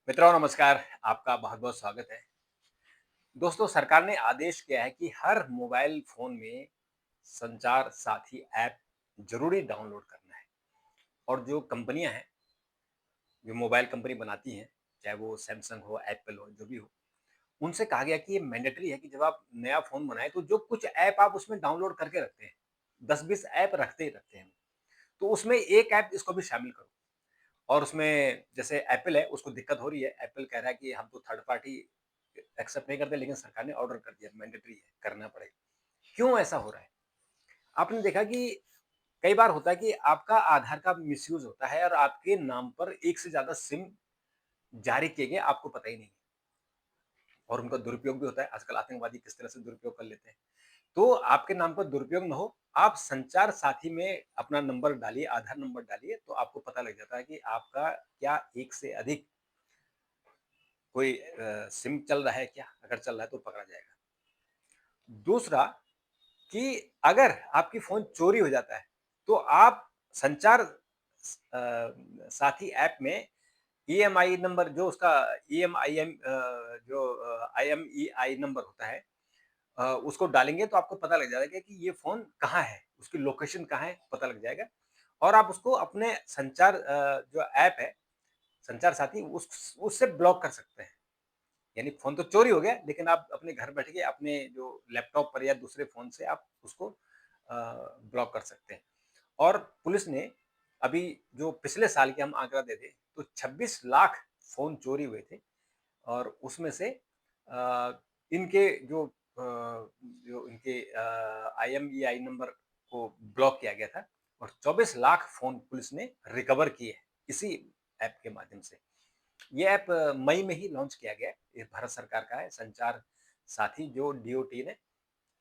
मित्रों नमस्कार, आपका बहुत-बहुत स्वागत है। दोस्तों सरकार ने आदेश किया है कि हर मोबाइल फ़ोन में संचार साथी ऐप ज़रूरी डाउनलोड करना है और जो कंपनियाँ हैं, जो मोबाइल कंपनी बनाती हैं, चाहे वो सैमसंग हो, एप्पल हो, जो भी हो, उनसे कहा गया कि ये मैंडेटरी है कि जब आप नया फ़ोन बनाएँ तो जो कुछ ऐप आप उसमें डाउनलोड करके रखते हैं, 10-20 ऐप रखते ही रखते हैं, तो उसमें एक ऐप इसको भी शामिल करो। और उसमें जैसे एप्पल है, उसको दिक्कत हो रही है। एप्पल कह रहा है कि हम तो थर्ड पार्टी एक्सेप्ट नहीं करते, लेकिन सरकार ने ऑर्डर कर दिया, मैंडेटरी है, करना पड़ेगा। क्यों ऐसा हो रहा है? आपने देखा कि कई बार होता है कि आपका आधार का मिसयूज़ होता है और आपके नाम पर एक से ज़्यादा सिम जारी किए गए, आपको पता ही नहीं है और उनका दुरुपयोग भी होता है। आजकल आतंकवादी किस तरह से दुरुपयोग कर लेते हैं। तो आपके नाम पर दुरुपयोग ना हो, आप संचार साथी में अपना नंबर डालिए, आधार नंबर डालिए, तो आपको पता लग जाता है कि आपका क्या एक से अधिक कोई सिम चल रहा है क्या? अगर चल रहा है तो पकड़ा जाएगा। दूसरा कि अगर आपकी फ़ोन चोरी हो जाता है, तो आप संचार साथी ऐप में ईएमआई नंबर जो उसका आईएमईआई नंबर होता है, उसको डालेंगे तो आपको पता लग जाएगा कि ये फ़ोन कहाँ है, उसकी लोकेशन कहाँ है, पता लग जाएगा और आप उसको अपने संचार जो ऐप है, संचार साथी उससे ब्लॉक कर सकते हैं। यानी फ़ोन तो चोरी हो गया, लेकिन आप अपने घर बैठ के अपने जो लैपटॉप पर या दूसरे फ़ोन से आप उसको ब्लॉक कर सकते हैं। और पुलिस ने अभी जो पिछले साल के हम आंकड़ा दे दें, तो 26 लाख फ़ोन चोरी हुए थे और उसमें से इनके जो इनके आईएमईआई नंबर को ब्लॉक किया गया था और 24 लाख फ़ोन पुलिस ने रिकवर किए हैं, इसी ऐप के माध्यम से। ये ऐप मई में ही लॉन्च किया गया है। ये भारत सरकार का है, संचार साथी जो डीओटी ने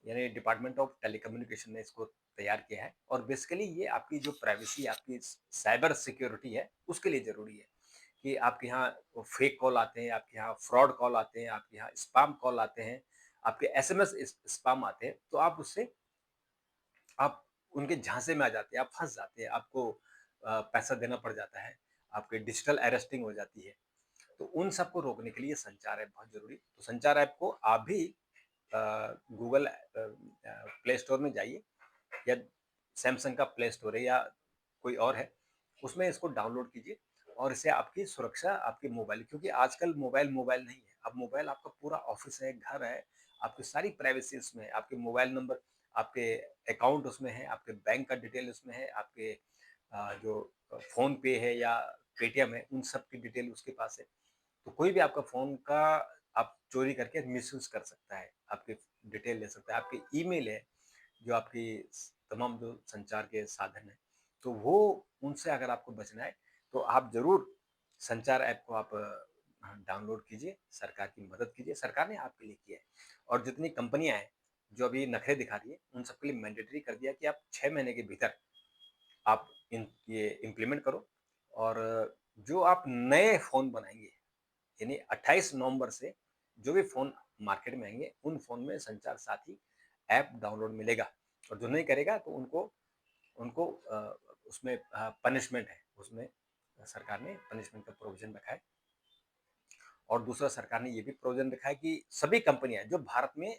यानी डिपार्टमेंट ऑफ टेलीकम्युनिकेशन ने इसको तैयार किया है और बेसिकली ये आपकी जो प्राइवेसी, आपकी साइबर सिक्योरिटी है, उसके लिए ज़रूरी है कि आपके यहाँ फेक कॉल आते हैं, आपके यहाँ फ्रॉड कॉल आते हैं, आपके यहाँ स्पैम कॉल आते हैं, आपके एसएमएस स्पैम आते हैं, तो आप उससे आप उनके झांसे में आ जाते हैं, आप फँस जाते हैं, आपको पैसा देना पड़ जाता है, आपकी डिजिटल अरेस्टिंग हो जाती है। तो उन सबको रोकने के लिए संचार ऐप बहुत ज़रूरी है। तो संचार ऐप को आप भी गूगल प्ले स्टोर में जाइए या सैमसंग का प्ले स्टोर है या कोई और है, उसमें इसको डाउनलोड कीजिए और इससे आपकी सुरक्षा आपके मोबाइल क्योंकि आजकल मोबाइल नहीं है। अब मोबाइल आपका पूरा ऑफ़िस है, घर है, आपकी सारी प्राइवेसी उसमें है। आपके मोबाइल नंबर, आपके अकाउंट उसमें है, आपके बैंक का डिटेल उसमें है, आपके जो फ़ोन पे है या पेटीएम है, उन सब की डिटेल उसके पास है। तो कोई भी आपका फ़ोन का आप चोरी करके मिसयूज़ कर सकता है, आपकी डिटेल ले सकता है, आपकी ईमेल है, जो आपकी तमाम जो संचार के साधन हैं, तो वो उनसे अगर आपको बचना है, तो आप ज़रूर संचार ऐप को आप डाउनलोड कीजिए, सरकार की मदद कीजिए, सरकार ने आपके लिए किया है। और जितनी कंपनियाँ हैं, जो अभी नखरे दिखा रही हैं, उन सबके लिए मैंडेटरी कर दिया कि आप 6 महीने के भीतर आप ये इम्प्लीमेंट करो और जो आप नए फ़ोन बनाएँगे यानी 28 नवंबर से जो भी फ़ोन मार्केट में आएँगे, उन फ़ोन में संचार साथी ऐप डाउनलोड मिलेगा और जो नहीं करेगा तो उनको उनको उसमें पनिशमेंट है, उसमें सरकार ने पनिशमेंट का प्रोविज़न रखा है और दूसरा सरकार ने ये भी प्रोविज़न रखा है कि सभी कंपनियाँ जो भारत में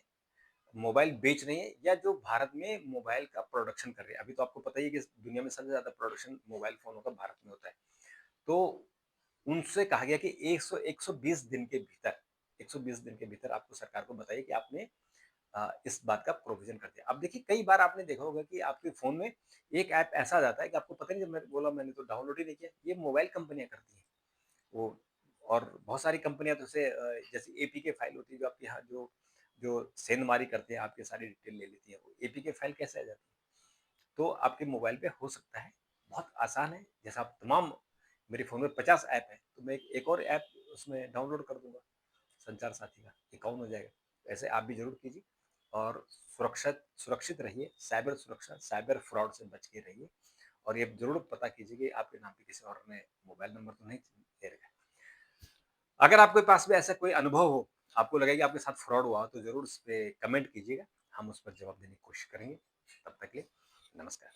मोबाइल बेच रही हैं या जो भारत में मोबाइल का प्रोडक्शन कर रही है। अभी तो आपको पता ही है कि दुनिया में सबसे ज़्यादा प्रोडक्शन मोबाइल फ़ोनों का भारत में होता है। तो उनसे कहा गया कि 120 दिन के भीतर 120 दिन के भीतर आपको सरकार को बताइए कि आपने इस बात का प्रोविज़न कर दिया। अब देखिए कई बार आपने देखा होगा कि आपके फ़ोन में एक ऐप ऐसा आ जाता है कि आपको पता नहीं जब मैंने बोला मैंने तो डाउनलोड ही नहीं किया। ये मोबाइल कंपनियाँ करती हैं। वो और बहुत सारी कंपनियाँ तो जैसे जैसे एपीके फाइल होती है जो आपके यहाँ जो जो सेंधमारी करते हैं, आपकी सारी डिटेल ले लेती है। वो एपीके फाइल कैसे आ जाती है? तो आपके मोबाइल पे हो सकता है, बहुत आसान है, जैसा आप तमाम मेरे फ़ोन में 50 ऐप हैं, तो मैं एक और ऐप उसमें डाउनलोड कर दूँगा, संचार साथी का, एक ऑन हो जाएगा। ऐसे आप भी ज़रूर कीजिए और सुरक्षित रहिए, साइबर सुरक्षा, साइबर फ्रॉड से बच के रहिए और ये ज़रूर पता कीजिए कि आपके नाम पे किसी और ने मोबाइल नंबर तो नहीं दे रखा है। अगर आपके पास भी ऐसा कोई अनुभव हो, आपको लगे कि आपके साथ फ्रॉड हुआ हो, तो ज़रूर उस पे कमेंट कीजिएगा, हम उस पर जवाब देने की कोशिश करेंगे। तब तक के लिए नमस्कार।